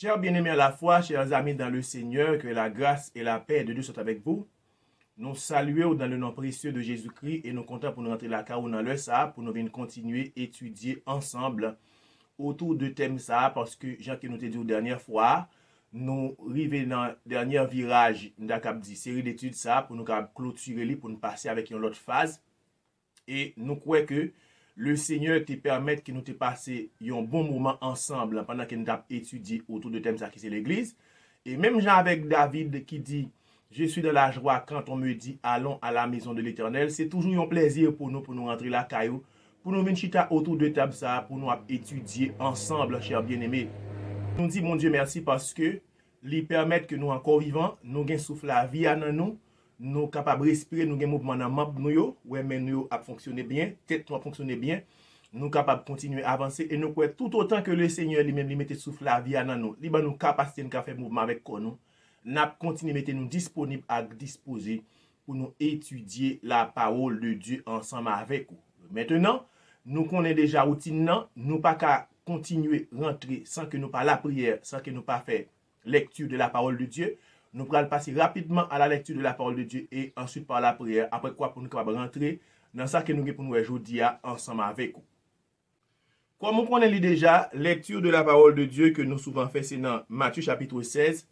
Chers bien-aimés à la foi, chers amis dans le Seigneur, que la grâce et la paix de Dieu soient avec vous. Nous saluons dans le nom précieux de Jésus-Christ et nous comptons pour nous rentrer la carrière dans le ça, pour nous venir continuer à étudier ensemble autour de thème ça, parce que, Jean qui nous t'a dit la dernière fois, nous arrivons dans le dernier virage de la série d'études ça, pour nous clôturer, pour nous passer avec une autre phase. Et nous croyons que le Seigneur te permette que nous te passer un bon moment ensemble pendant que nous avons étudié autour de thème ça qui c'est l'Église. Et même Jean avec David qui dit, je suis dans la joie quand on me dit, allons à la maison de l'Éternel. C'est toujours un plaisir pour nous rentrer la caillou, pour nous venir chita autour de table ça, pour nous étudier ensemble, chers bien-aimés. Nous dit, mon Dieu, merci parce que lui permettre que nous encore vivants, nous gain souffle la vie à nous capables de respirer, nous avons mouvement dans membre nous, ouais, mais nous a fonctionné bien, tête nous fonctionné bien, nous capables de continuer à avancer et nous croyons tout autant que le Seigneur lui-même lui mette souffle la vie à nous, lui ba nous capacité de faire mouvement avec nous, n'a continuer mettre nous disponibles à disposer pour nous étudier la parole de Dieu ensemble avec vous. Maintenant, nous connaissons déjà routine, nous pas qu'à continuer rentrer sans que nous pas la prière, sans que nous pas faire lecture de la parole de Dieu. Nous allons passer rapidement à la lecture de la parole de Dieu et ensuite par la prière. Après quoi, pour nous capables rentrer dans ça que nous avons pour nous aujourd'hui ensemble avec vous. Comme on connaît déjà, lecture de la parole de Dieu que nous souvent fait, c'est dans Matthieu chapitre 16.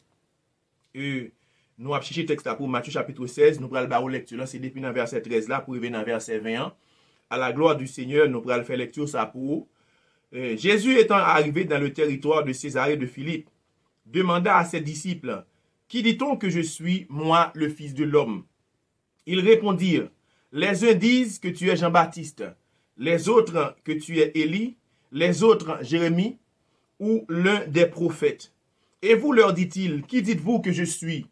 Et nous avons cherché le texte là pour Matthieu chapitre 16. Nous allons faire lecture là, c'est depuis dans verset 13 là pour arriver dans verset 21. À la gloire du Seigneur, nous allons faire lecture ça pour vous. Jésus étant arrivé dans le territoire de Césarée de Philippe, demanda à ses disciples, qui dit-on que je suis, moi, le Fils de l'homme? Ils répondirent, les uns disent que tu es Jean-Baptiste, les autres que tu es Élie, les autres Jérémie ou l'un des prophètes. Et vous leur dit-il, qui dites-vous que je suis?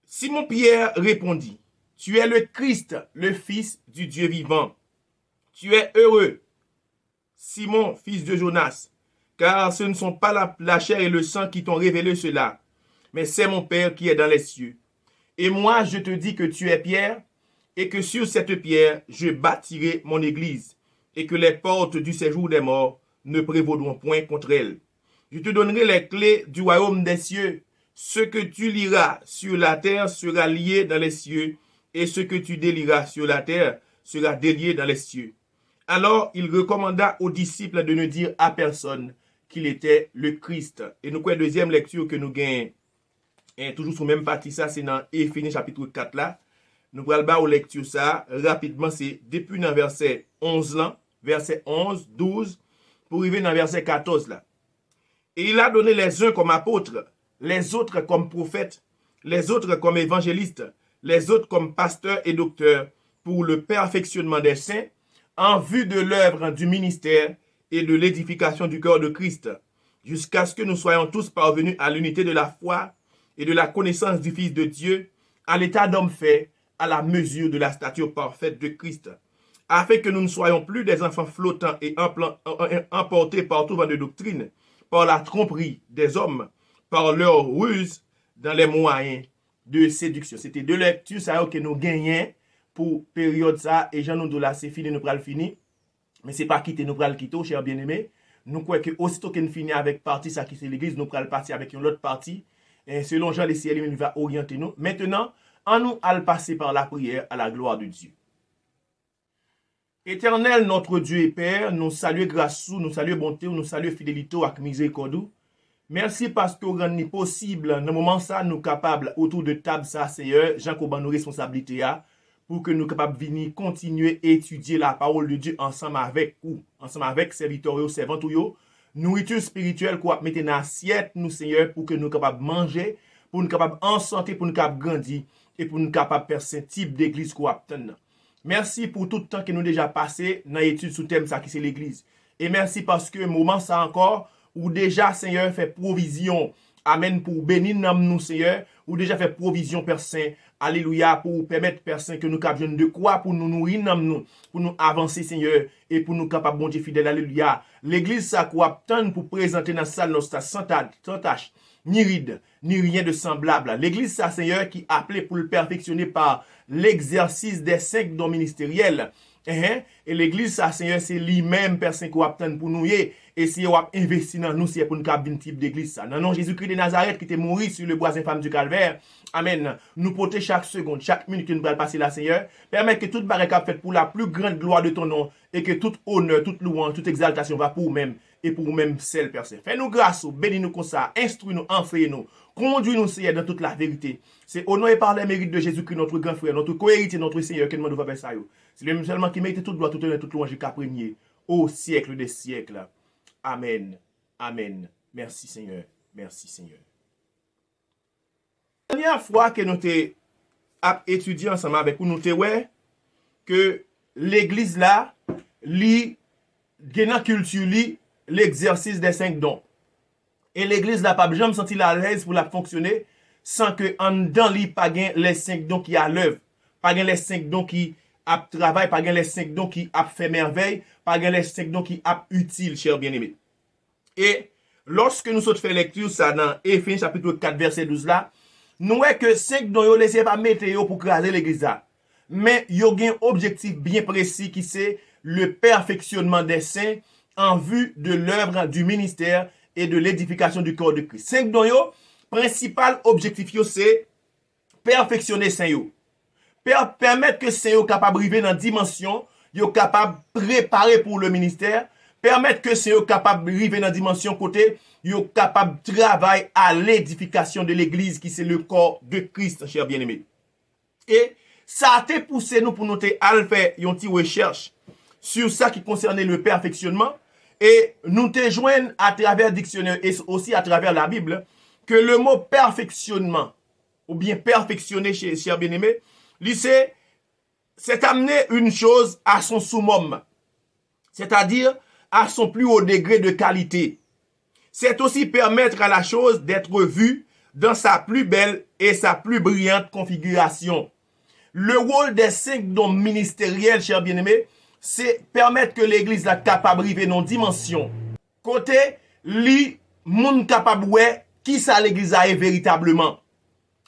Simon-Pierre répondit, tu es le Christ, le Fils du Dieu vivant. Tu es heureux, Simon, fils de Jonas, car ce ne sont pas la chair et le sang qui t'ont révélé cela, mais c'est mon Père qui est dans les cieux. Et moi, je te dis que tu es Pierre, et que sur cette pierre, je bâtirai mon église, et que les portes du séjour des morts ne prévaudront point contre elle. Je te donnerai les clés du royaume des cieux. Ce que tu liras sur la terre sera lié dans les cieux, et ce que tu délieras sur la terre sera délié dans les cieux. Alors, il recommanda aux disciples de ne dire à personne qu'il était le Christ. Et nous, quoi, deuxième lecture que nous gagnons, toujours sur même partie, ça, c'est dans Éphésiens chapitre 4 là. Nous allons voir aux lectures ça, rapidement, c'est depuis dans verset 11 là, verset 11, 12, pour arriver dans verset 14 là. Et il a donné les uns comme apôtres, les autres comme prophètes, les autres comme évangélistes, les autres comme pasteurs et docteurs, pour le perfectionnement des saints, en vue de l'œuvre du ministère et de l'édification du corps de Christ, jusqu'à ce que nous soyons tous parvenus à l'unité de la foi et de la connaissance du Fils de Dieu, à l'état d'homme fait, à la mesure de la stature parfaite de Christ, afin que nous ne soyons plus des enfants flottants et emportés par tout vent de doctrine, par la tromperie des hommes, par leur ruse dans les moyens de séduction. C'était deux lectures ça que nous gagnons pour période ça, et Jean nous de là, c'est fini, nous pral fini. Mais c'est pas quitter, nous pral quitter, chers bien-aimés. Nous croyons que aussitôt qu'on finit avec partie ça qui c'est l'église, nous pral partir avec une autre partie. Et selon Jean, le ciel il va orienter nous. Maintenant, en nous allons passer par la prière à la gloire de Dieu. Éternel, notre Dieu et Père, nous saluons grâce, nous saluons bonté, nous saluons fidélité avec miséricorde. Merci parce que vous rendez possible, dans le moment ça, nous capables autour de table ça, Seigneur, Jean Coban nos responsabilités pour que nous soyons capables de venir continuer à étudier la parole de Dieu ensemble avec vous, ensemble avec serviteurs et servantes, nourriture spirituelle qu'on mettre dans l'assiette, nous, Seigneur, pour que nous soyons capables de manger, pour nous capables en santé, pour nous capables grandir et pour nous capables de faire ce type d'église qu'on obtient. Merci pour tout le temps que nous déjà passé dans l'étude sous thème ça qui c'est l'église. Et merci parce que moment ça encore, où déjà, Seigneur, fait provision, amen, pour bénir nous, Seigneur, ou déjà fait provision, Père Saint, alléluia, pour permettre, Père Saint, que nous capables de quoi, pour nous nourrir, nous, pour nous avancer, Seigneur, et pour nous capables, bon Dieu fidèle, alléluia. L'église, ça, quoi, obtient pour présenter dans la salle, notre sans tâche, ni ride, ni rien de semblable. L'église, ça, Seigneur, qui appelé pour le perfectionner par l'exercice des 5 dons ministériels. Et l'église, ça, Seigneur, c'est lui-même, Père Saint, qu'on obtient pour nous, et et si vous investi dans nous, c'est pour nous faire un type d'église. Dans le nom de Jésus-Christ de Nazareth qui était mort sur le bois infâme du calvaire. Amen. Nous porter chaque seconde, chaque minute que nous allons passer là, Seigneur. Permettre que toute barrière faite pour la plus grande gloire de ton nom et que tout honneur, toute louange, toute exaltation va pour nous-mêmes et pour nous-mêmes seul, Père Saint. Fais-nous grâce, bénis-nous comme ça, instruis-nous, enseigne-nous, conduis-nous, Seigneur, dans toute la vérité. C'est au nom et par les mérites de Jésus-Christ, notre grand frère, notre co-héritier, notre Seigneur, que nous devons faire ça. C'est lui seulement qui mérite toute gloire, toute honneur, toute louange jusqu'à premier, au siècle des siècles. Amen. Amen. Merci, Seigneur. Merci, Seigneur. La dernière fois que nous avons étudié ensemble avec vous, nous avons vu que l'église là, gagne culture l'exercice des 5 dons. Et l'église là, pas jamais senti à l'aise pour la fonctionner sans que en dedans li pas gain les 5 dons qui à l'œuvre, pas gain les 5 dons qui a travail, pas gain les 5 dons qui a fait merveille, pas gain les 5 dons qui a utile, chers bien-aimés. Et lorsque nous sommes fait lecture ça dans Éphésiens chapitre 4 verset 12 là, nous voyons que 5 dons yo laissé pas mettre pour craser l'église là. Mais yo gen objectif bien précis qui c'est le perfectionnement des saints en vue de l'œuvre du ministère et de l'édification du corps de Christ. 5 dons yo, principal objectif yo c'est perfectionner saint yo. Permettre que saint yo capable arriver dans dimension, yo capable préparer pour le ministère, permettre que saint yo capable arriver dans dimension côté, yo capable travailler à l'édification de l'église qui c'est le corps de Christ, chers bien-aimés. Et ça a été poussé nous pour nous faire une petite recherche sur ça qui concernait le perfectionnement. Et nous te joignons à travers le dictionnaire et aussi à travers la Bible que le mot perfectionnement, ou bien perfectionner, chers bien-aimés, c'est amener une chose à son summum, c'est-à-dire à son plus haut degré de qualité. C'est aussi permettre à la chose d'être vue dans sa plus belle et sa plus brillante configuration. Le rôle des 5 dons ministériels, chers bien-aimés, c'est permettre que l'église la capable de vivre dans dimension. Côté, li, moun capable ouais, qui ça l'église a véritablement.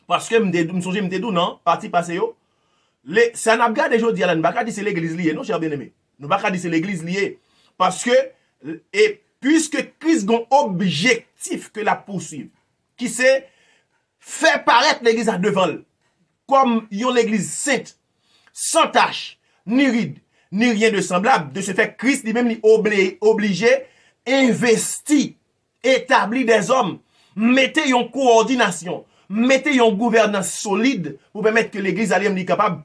Parce que m'te dou non, parti passé yo, ça n'a pas gardé jodi, nous pas dit c'est l'église liée, non, chers bien-aimés. Nous pas dit c'est l'église liée. Parce que, et puisque Christ a un objectif que la poursuive, qui c'est faire paraître l'église à devant, comme yon l'église sainte, sans tache, ni ride, ni rien de semblable. De ce fait, Christ lui-même obligé, investi, établi des hommes, mettez une coordination, mettez une gouvernance solide pour permettre que l'église soit capable,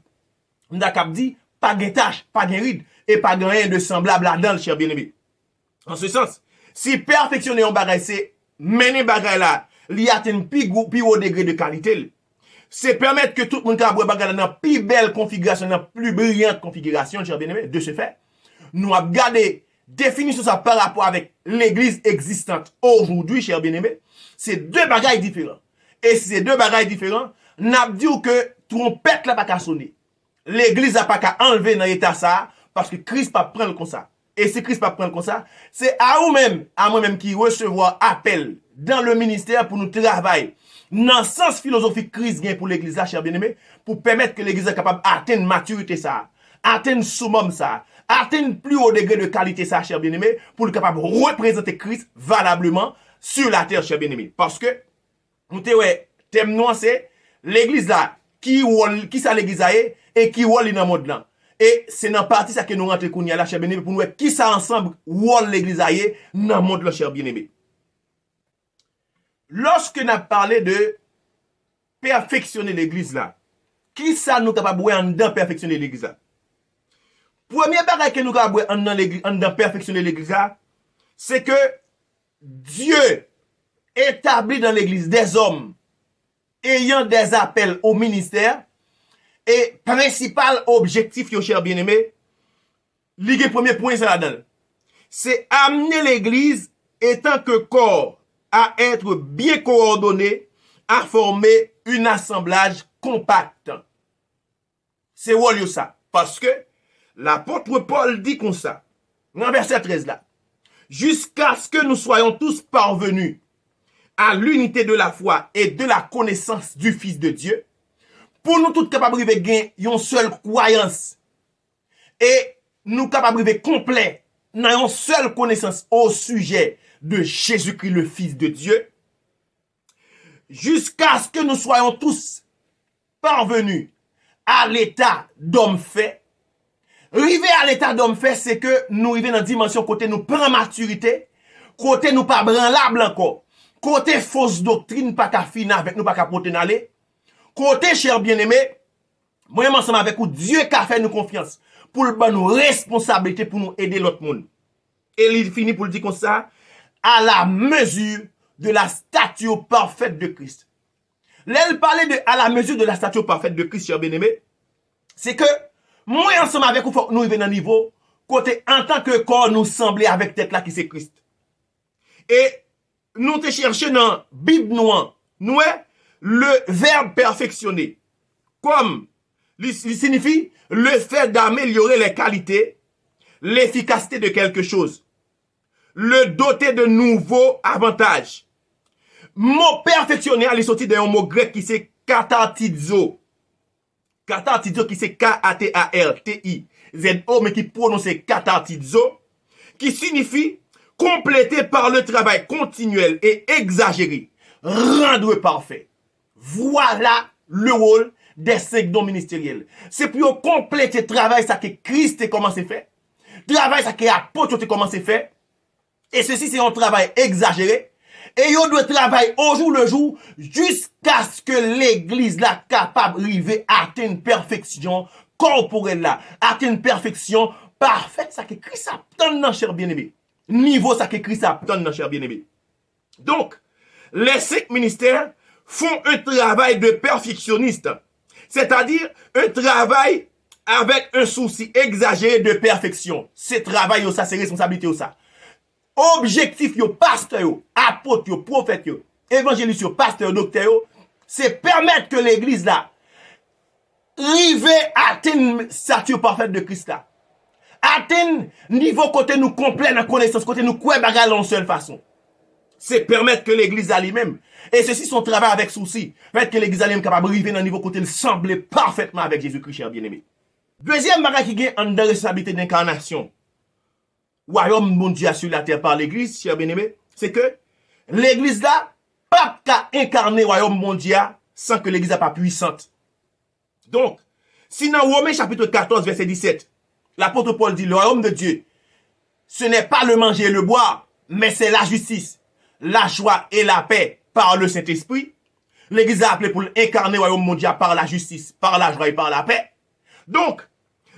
dit, pas de tâche, pas de ride, et pas de rien de semblable là-dedans, cher bien-aimé. En ce sens, si perfectionner un bagage, c'est mener bagage là, li atteindre plus haut degré de qualité, c'est permettre que tout le monde capable bagage dans plus belle configuration, dans plus brillante configuration, cher bien-aimé. De ce fait, nous avons gardé définition ça par rapport avec l'église existante aujourd'hui, cher bien-aimé. C'est 2 bagages différents. Et si c'est 2 bagages différents, nous avons dit que trompette là pas qu'à sonner. L'église n'a pas qu'à enlever dans l'état ça, parce que Christ pas prendre comme ça. Et si Christ pas prendre comme ça, c'est à vous-même, à moi-même qui recevoir appel dans le ministère pour nous travailler. Dans le sens philosophique Christ gagne pour l'église là, cher bien-aimé, pour permettre que l'église soit capable d'atteindre maturité ça, atteindre summum ça, atteindre plus haut degré de qualité ça, cher bien-aimé, pour être capable de représenter Christ valablement sur la terre, cher bien-aimé. Parce que, nous te ouais, thème noir c'est l'église là, qui ça l'église là et qui wall dans le monde là. Et c'est dans partie ça que nous rentrons kounya là, cher bien-aimé, pour nous voir qui ça ensemble wall l'église là dans le monde là, cher bien-aimé. Lorsque nous avons parlé de perfectionner l'église là, qui ça nous capable de perfectionner l'église là? Premier bagage que nous capable de perfectionner l'église là, c'est que Dieu établit dans l'église des hommes ayant des appels au ministère et principal objectif, yo cher bien-aimé, le premier point ça là-dedans, c'est amener l'église étant que corps à être bien coordonné, à former un assemblage compact. C'est où ça? Parce que l'apôtre Paul dit comme ça, dans verset 13 là, jusqu'à ce que nous soyons tous parvenus à l'unité de la foi et de la connaissance du Fils de Dieu, pour nous tous capables de gagner une seule croyance et nous capables de complet n'ayons seule connaissance au sujet de Jésus-Christ, le Fils de Dieu, jusqu'à ce que nous soyons tous parvenus à l'état d'homme fait. River à l'état d'homme fait, c'est que nous arrivons dans la dimension côté nous prend maturité, côté nous pas branlable encore, côté fausse doctrine pas qu'à finir avec nous, pas qu'à porter d'aller, côté cher bien-aimé, moi ensemble avec vous, Dieu qui a fait nous confiance pour le nous responsabilité pour nous aider l'autre monde. Et il finit pour le dire comme ça, à la mesure de la stature parfaite de Christ. Là, il parlait de à la mesure de la stature parfaite de Christ, cher bien-aimé, c'est que moi ensemble avec vous, faut que nous arrivions à un niveau, côté en tant que corps, nous sembler avec tête là qui c'est Christ. Et nous te cherchons dans la Bible noire, nous le verbe perfectionner, comme il signifie le fait d'améliorer les qualités, l'efficacité de quelque chose, le doter de nouveaux avantages. Mot perfectionner, il est sorti d'un mot grec qui c'est katartizo. Katartizo qui c'est K-A-T-A-R-T-I-Z-O, mais qui prononce katartizo, qui signifie compléter par le travail continuel et exagéré, rendre parfait. Voilà le rôle des 5 dons ministériels. C'est pour compléter le travail ça que Christ a commencé à faire, travail ça que l'apôtre a commencé à faire, et ceci c'est un travail exagéré, et on doit travailler au jour le jour jusqu'à ce que l'église là capable d'arriver à atteindre une perfection corporelle là, atteindre une perfection parfaite, ça que Christ a tant dans cher bien-aimé. Niveau ça que Christ a tant dans cher bien-aimé. Donc, les 5 ministères font un travail de perfectionniste, c'est-à-dire un travail avec un souci exagéré de perfection. C'est travail ça, c'est responsabilité ça. Objectif yo pasteur yo, apôtre yo, prophète yo, évangéliste yo, pasteur, docteur yo, c'est permettre que l'église là rive atteindre stature parfaite de Christ là. Atteindre niveau côté nous complet dans connaissance, côté nous quoi bagarre en seule façon. C'est permettre que l'église à lui-même, et ceci son travail avec souci, fait que l'église à lui-même capable de arriver dans niveau côté sembler parfaitement avec Jésus-Christ, cher bien-aimé. Deuxième bagage qui gagne en responsabilité d'incarnation, royaume mondial sur la terre par l'église, cher bien-aimé, c'est que l'église là, pas qu'à incarner royaume mondial sans que l'église n'est pas puissante. Donc, si dans Romains chapitre 14, verset 17, l'apôtre Paul dit, le royaume de Dieu, ce n'est pas le manger et le boire, mais c'est la justice, la joie et la paix par le Saint-Esprit. L'église a appelé pour incarner le royaume mondial par la justice, par la joie et par la paix. Donc,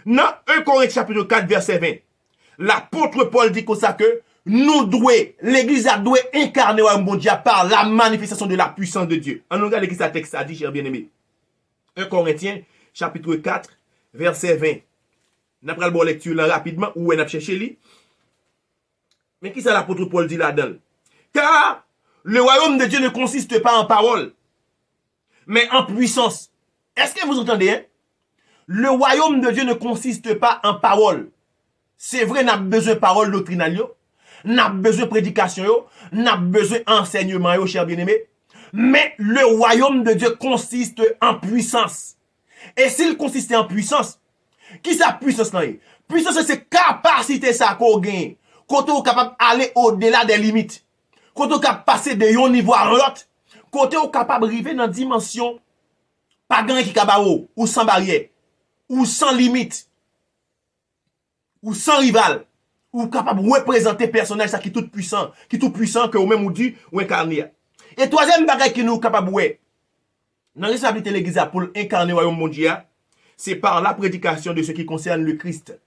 dans 1 Corinthiens chapitre 4, verset 20, l'apôtre Paul dit comme ça que l'église a doué incarner le royaume mondial par la manifestation de la puissance de Dieu. En regardant l'église à texte, ça dit, cher bien-aimé. 1 Corinthiens chapitre 4, verset 20. Nous avons la lecture là rapidement, où on a cherché lui. Mais qui ça l'apôtre Paul dit là-dedans? Car le royaume de Dieu ne consiste pas en parole, mais en puissance. Est-ce que vous entendez? Hein? Le royaume de Dieu ne consiste pas en parole. C'est vrai, nous avons besoin de parole doctrinale, nous avons besoin de prédication, nous avons besoin d'enseignement, cher bien-aimé. Mais le royaume de Dieu consiste en puissance. Et s'il consistait en puissance, qui sa puissance là? Puissance c'est capacité ça qu'on gagne. Quand on est capable d'aller au-delà des limites. Quand on est capable de passer de un niveau à l'autre. Quand on est capable d'arriver dans une dimension pas grand qui kabao ou sans barrière ou sans limite ou sans rival ou capable de représenter personnage ça qui tout puissant que ou même ou dit ou incarné. Et troisième bagage qui nous capable ouais dans responsabilité l'église pour incarner le royaume mondial, c'est par la prédication de ce qui concerne le Christ.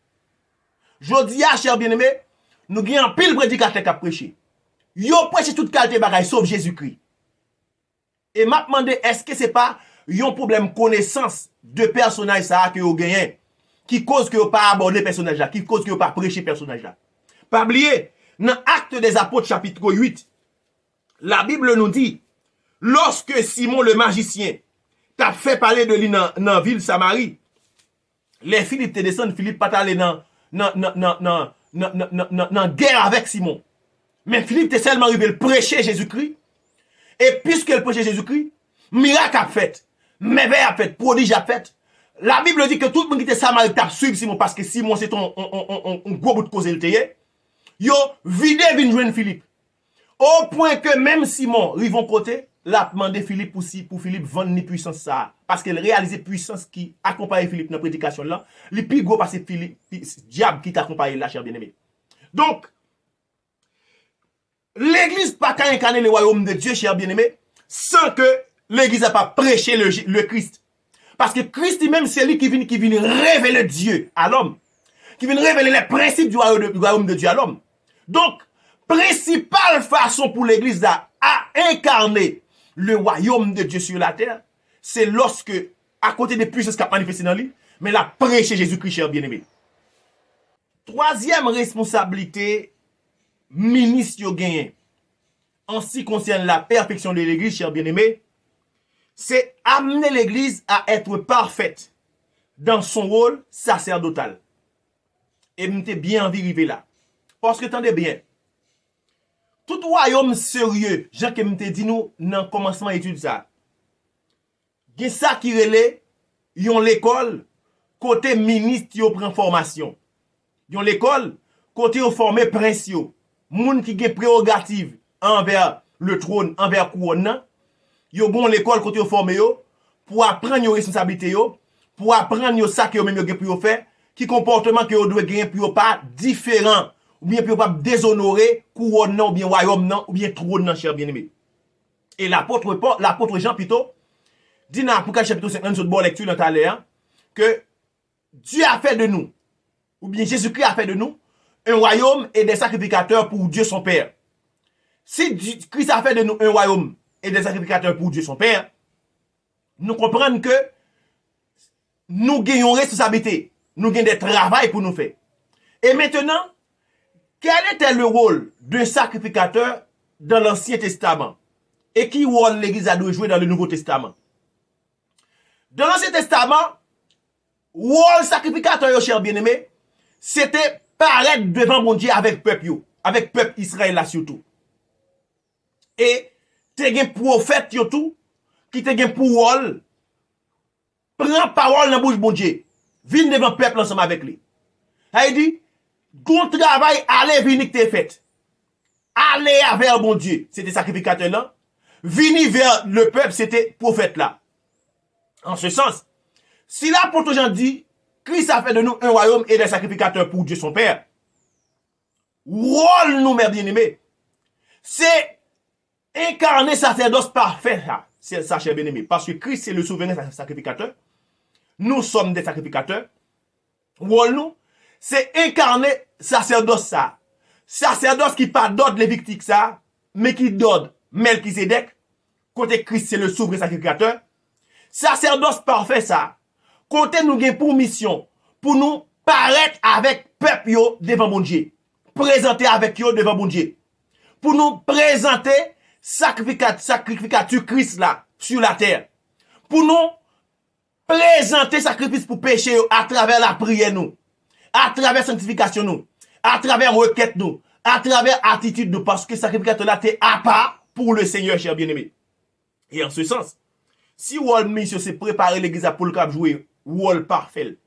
Jodi a cher bien-aimé, nous gagnons pile prédicateur qui a prêché. Yo prêché toute qualité bagage sauf Jésus-Christ. Et m'a demandé est-ce que c'est pas un problème connaissance de personnage ça que vous gagnez qui cause que vous pas aborder personnage là, qui cause que vous pas prêcher personnage là. Pas oublier, dans Actes des Apôtres chapitre 8, la Bible nous dit lorsque Simon le magicien t'a fait parler de lui dans ville Samarie, les Philippe te descendent, Philippe pas allé dans guerre avec Simon. Mais Philippe t'est seulement arrivé le prêcher Jésus-Christ. Et puisque le prêchait Jésus-Christ, miracle a fait, merveille a fait, prodige a fait. La Bible dit que tout le monde qui était Samarie t'a suivi Simon parce que Simon c'est un gros bout de cause il était. Yo vide vin joindre Philippe. Au point que même Simon rivon côté, l'a demandé Philippe aussi pour Philippe vendre ni puissance ça parce qu'elle réalisait puissance qui accompagne Philippe dans la prédication là, le plus gros parce que Philippe diable qui t'accompagne là cher bien-aimé. Donc l'église pas qu'à incarner le royaume de Dieu cher bien-aimé sans que l'église n'a pas prêché le Christ. Parce que Christ lui-même c'est lui qui vient révéler Dieu à l'homme, qui vient révéler les principes du royaume de Dieu à l'homme. Donc principale façon pour l'église à incarner le royaume de Dieu sur la terre, c'est lorsque, à côté des puissances qui a manifesté dans lui, mais la prêcher Jésus-Christ, cher bien-aimé. Troisième responsabilité, ministre yo gagné, en ce qui concerne la perfection de l'église, cher bien-aimé, c'est amener l'église à être parfaite dans son rôle sacerdotal. Et m'était bien envie d'arriver là. Parce que, attendez bien, tout royaume sérieux, Jean que m'te dit nous dans le commencement étude ça. Gen ça qui relè, yon l'école, côté ministre yo prend formation. Yon l'école, côté yo formé prince yo. Moun qui gen prérogative envers le trône, envers couronne nan, yo gon l'école côté yo formé yo, pour apprendre yo responsabilité yo, pour apprendre yo ça que yo même yo gen pour yo faire, qui comportement que yo doit gagner pour yo pas différent. Ou bien pour pas déshonorer couronne nan ou bien royaume nan ou bien trône nan cher bien-aimé. Et l'apôtre Jean plutôt dit dans Apocalypse chapitre 5 sur bonne lecture dans ta l'air que Dieu a fait de nous ou bien Jésus-Christ a fait de nous un royaume et des sacrificateurs pour Dieu son Père. Si Christ a fait de nous un royaume et des sacrificateurs pour Dieu son Père, nous comprenons que nous gagnons responsabilité, nous gagnons des travail pour nous faire. Et maintenant, quel était le rôle d'un sacrificateur dans l'Ancien Testament? Et qui rôle l'Église a dû jouer dans le Nouveau Testament? Dans l'Ancien Testament, rôle sacrificateur, cher bien-aimé, c'était paraître devant mon Dieu avec peuple Israël là surtout. Et te gen prophète yo tout, qui te gen pour rôle, prend parole dans bouche bon Dieu, vient devant peuple ensemble avec lui. Il dit, ton travail, allez, venir que t'es fait. Allez vers bon Dieu, c'était sacrificateur là. Venir vers le peuple, c'était prophète là. En ce sens, si l'apôtre Jean dit, Christ a fait de nous un royaume et des sacrificateurs pour Dieu son Père, rôle nous, mes bien-aimés, c'est incarner sacerdoce parfait, c'est ça, cher bien-aimé, parce que Christ c'est le souverain sacrificateur, nous sommes des sacrificateurs, rôle nous, c'est incarner sacerdoce ça. Sacerdoce qui pas d'ordre lévitique ça, mais qui d'ordre Melchisedec, côté Christ c'est le souverain sacrificateur. Sacerdoce parfait ça. Côté nous gain pour mission, pour nous paraître avec peuple yo devant mon Dieu. Présenter avec yo devant mon Dieu. Pour nous présenter sacrificature Christ là, sur la terre. Pour nous présenter sacrifice pour péché à travers la prière nous. À travers sanctification nous, à travers requête nous, à travers attitude nous, parce que sacrificateur là t'es à part pour le Seigneur, cher bien-aimé. Et en ce sens, si rôle mission c'est préparer l'église pour le cap jouer rôle parfait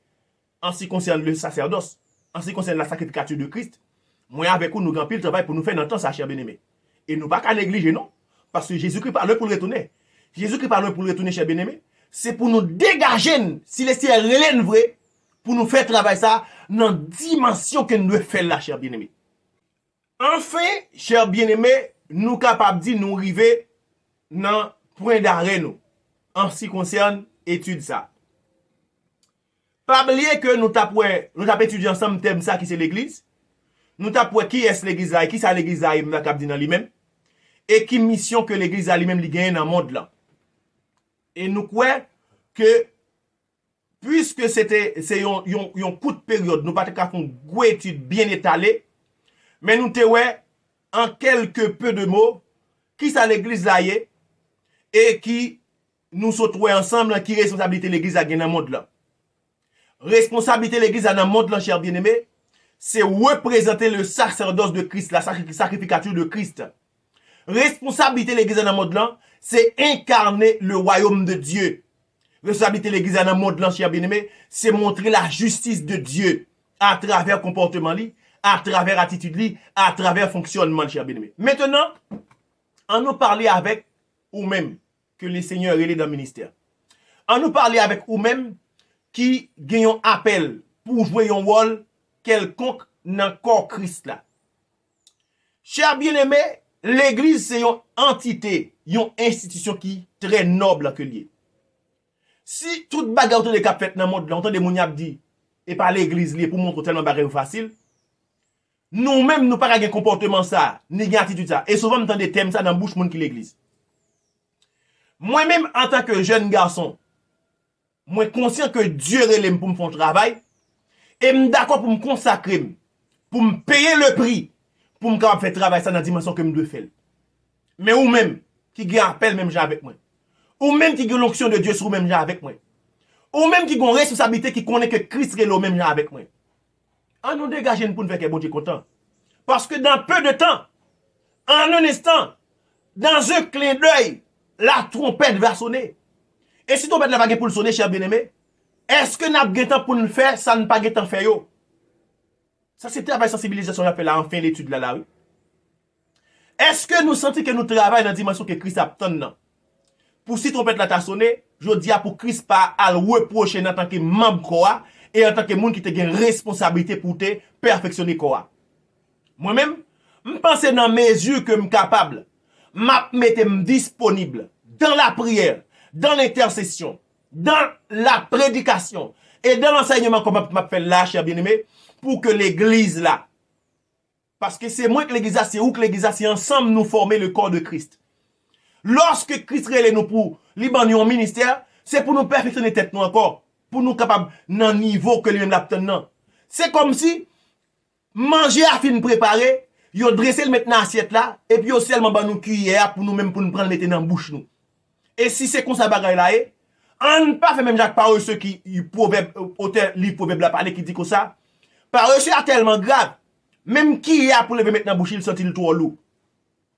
en ce qui concerne le sacerdoce, en ce qui concerne la sacrificature de Christ, moi avec nous grand pile travail pour nous faire entendre ça, cher bien-aimé. Et nous pas qu'à négliger non, parce que Jésus-Christ parle pour le retourner. Jésus-Christ parle pour le retourner, cher bien-aimé, c'est pour nous dégager si les cieux relèvent vrai. Pour nous faire travailler ça dans la dimension que nous devons faire là, cher bien-aimé. Enfin, cher bien-aimé, nous capables de dire nous arriver dans point d'arrêt nous, en ce qui concerne étude ça. Pas oublier que nous tapons étudié ensemble thème ça qui c'est l'église. Nous tapons qui est l'église là, qui c'est l'église là, nous cap dit dans lui-même et qui mission que l'église a lui-même li gagne dans le monde là. Et nous croyons que puisque c'est un coup de période, nous pas faire une grosse étude bien étalée, mais nous te en quelques peu de mots, qui ça l'église là et qui nous se trouvons ensemble, qui responsabilité l'église là dans le monde là. Responsabilité l'église dans le monde là, cher bien-aimé, c'est représenter le sacerdoce de Christ, la sacrificature de Christ. Responsabilité l'église dans le monde là, c'est incarner le royaume de Dieu. Responsabilité de l'église dans le monde, cher bien-aimé, c'est montrer la justice de Dieu à travers le comportement, à travers attitude li, à travers fonctionnement, cher bien-aimé. Maintenant, on nous parler avec ou même que les seigneurs est dans le ministère. On nous parler avec ou même qui gagne un appel pour jouer un rôle quelconque dans le corps Christ là. Cher bien-aimé, l'église c'est une entité, une institution qui est très noble que lié. Si toute bagarre de cap fait dans le monde, là, on entend des moun yap dit et par l'église lié pour montrer tellement bagarre facile. Nous-mêmes nous pas un comportement ça, ni une attitude ça. Et souvent m'entend des thèmes ça dans bouche moun qui l'église. Moi-même en tant que jeune garçon, moi conscient que Dieu relève pour me faire un travail et me d'accord pour me consacrer, pour me payer le prix pour me capable faire travail ça dans la dimension que me dois faire. Mais ou même qui gagne appel même avec moi. Ou même qui gagne l'onction de Dieu sur même avec moi. Ou même qui gagne responsabilité qui connaît que Christ est le même avec moi. En nous dégager pour nous faire que bon Dieu content. Parce que dans peu de temps, en un instant, dans un clin d'œil, la trompette va sonner. Et si trompette va pour le sonner, cher bien-aimé, est-ce que nous avons temps pour nous faire, ça ne pas temps faire yo? Ça c'est travail sensibilisation qu'on fait là en fin d'étude là oui. Est-ce que nous sentons que nous travaillons dans la dimension que Christ a attend? Pour si trompette là t'a sonné, je dis à pour Christ pas à le reprocher en tant que membre quoi et en tant que monde qui te gagne responsabilité pour te perfectionner quoi. Moi-même, je pense dans mesure que je suis capable, je mettre disponible dans la prière, dans l'intercession, dans la prédication et dans l'enseignement comme je fais là, cher bien-aimé, pour que l'église là, parce que c'est moi que l'église c'est où que l'église c'est ensemble nous former le corps de Christ. Lorsque Christ relève nous pour libérer un ministère, c'est pour nous perfectionner tête nous encore, pour nous capables dans niveau que lui-même l'obtenant. C'est comme si manger à fin préparé, yo dressé le maintenant assiette là et puis yo seulement ba nous cuillère pour nous même pour nous prendre mettre dans bouche nous. Et si c'est comme ça bagaille là on pas fait même Jacques Parole ceux qui proverbe auteur livre proverbe là parler qui dit comme ça. Parole c'est tellement grave. Même qui a pour lever maintenant bouche il sorti le trop lourd.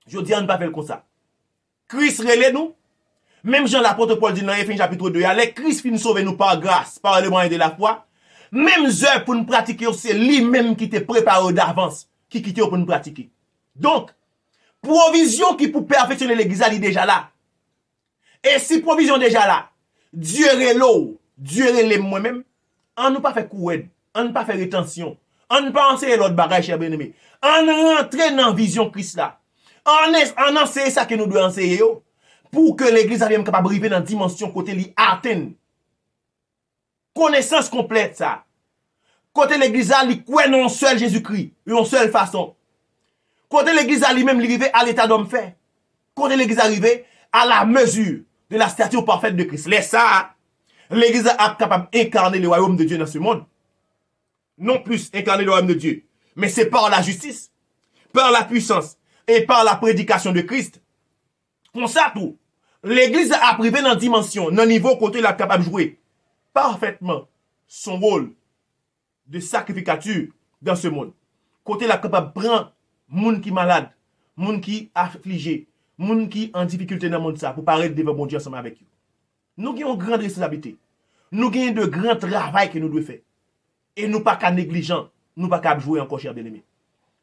Je dis on pas faire comme ça. Christ relève nous. Même Jean l'apôtre Paul dit dans Éphésiens chapitre 2, les Christ finit sauver nous par grâce, par le moyen de la foi. Même œuvre pour nous pratiquer, c'est lui-même qui te prépare d'avance, qui quitte pour nous pratiquer. Donc, provision qui pour perfectionner l'église, elle est déjà là. Et si provision déjà là, Dieu est l'eau, Dieu est moi-même, on ne pas fait couette, on ne pas fait rétention, on ne pas enseigner l'autre bagage, cher bien-aimé. On rentre dans la vision Christ là. On enseigne ça que nous devons enseigner pour que l'église soit capable de arriver dans la dimension côté li atteindre. Connaissance complète ça. Côté l'église a li croit non seul Jésus-Christ, une seule façon. Côté l'église a lui-même arrivé à l'état d'homme fait. Côté l'église arrivé à la mesure de la stature parfaite de Christ. Laisse ça, l'église a capable d'incarner le royaume de Dieu dans ce monde. Non plus incarner le royaume de Dieu, mais c'est par la justice, par la puissance et par la prédication de Christ. Pour ça tout, l'église a privé dans la dimension, dans le niveau côté la capable de jouer parfaitement son rôle de sacrificature dans ce monde. Côté la capable de prendre moun qui malade, moun qui affligé, moun qui en difficulté dans le monde ça pour paraître devant bon Dieu ensemble avec eux. Nous avons une grande responsabilité. Nous avons de grands travail que nous devons faire. Et nous pas qu'à négligent, nous pas qu'à jouer encore cher bien-aimé.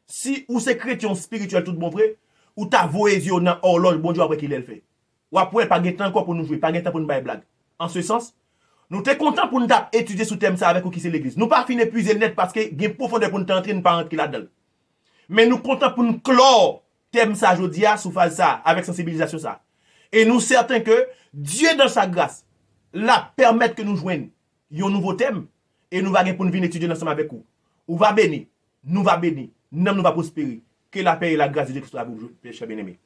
Si ou c'est chrétien spirituel tout bon vrai, ou ta voésion dans horloge bon Dieu après qu'il le fait. Ou après pas gain temps encore pour nous jouer, pas gain temps pour nous bailler blague. En ce sens, nous t'es content pour nous étudier sous thème ça avec ou qui c'est l'église. Nous pas fin épuiser net parce que gain profondeur pour nous entrer nous pas rentrer là-dedans. Mais nous content pour nous clore thème ça jodi a sous phase ça avec sensibilisation ça. Et nous certains que Dieu dans sa grâce la permettre que nous joignent un nouveau thème et nous va pour nous venir étudier ensemble avec vous. Ou va bénir, nous va bénir, nous va prospérer. Que la paix et la grâce de Dieu soit pour vous, cher bien-aimé.